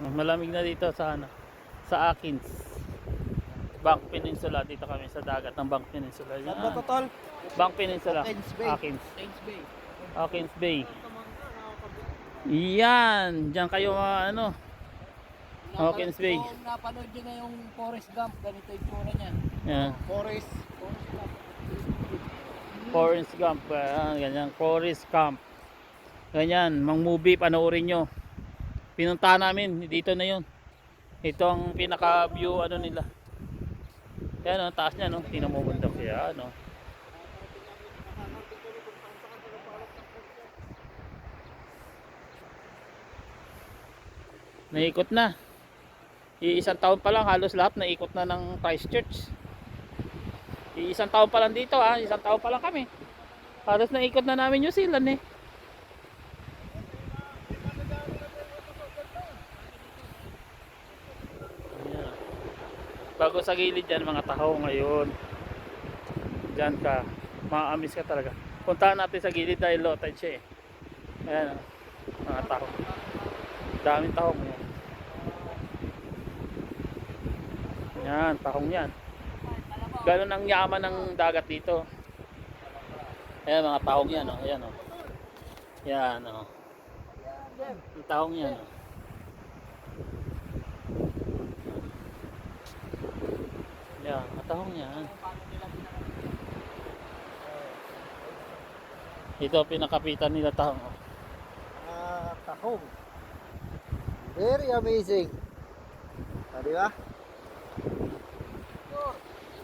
Malamig na dito sa ano, sa Akins. Bank Peninsula, dito kami sa dagat ng Bank Peninsula. Saan ba to, tol? Bank Peninsula. Akins Bay. Akins. Akins Bay. Akins Bay. Yan, diyan kayo ano. Akins Bay. Kung napanood nyo na yung Forrest Gump, ganito yung tsura niya. Yan. Forrest Gump. Forrest Gump, ganyan, Forrest Gump. Ganyan, mang movie panoorin nyo. Pinunta namin, dito na 'yon. Ito ang pinaka view ano nila. Yan oh, taas niya no, tinamumundok siya ano. Naikot na. Iisang taon pa lang halos lahat naikot na ng Christchurch. Iisang taon pa lang dito isang taon pa lang kami. Halos naikot na namin New Zealand eh. Ayan. Bago sa gilid dyan mga taho ngayon. Dyan ka, maamis ka talaga. Puntahan natin sa gilid dahil low tide siya eh. Ayan mga taho. Daming tahong yan. Yan, tahong yan. Ganun ang yaman ng dagat dito. Ayan mga tahong yan oh. Ayan oh. Yan oh. Ang tahong yan oh. Yan, ang tahong yan. Ito pinakapitan nila tahong oh. Tahong. Very amazing. Di ba?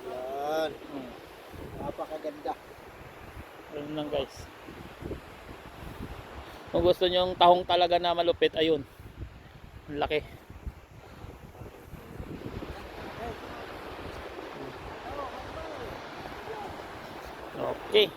Yan. Napakaganda. Ayun lang guys. Kung gusto nyo yung tahong talaga na malupit, ayun. Ang laki. Okay.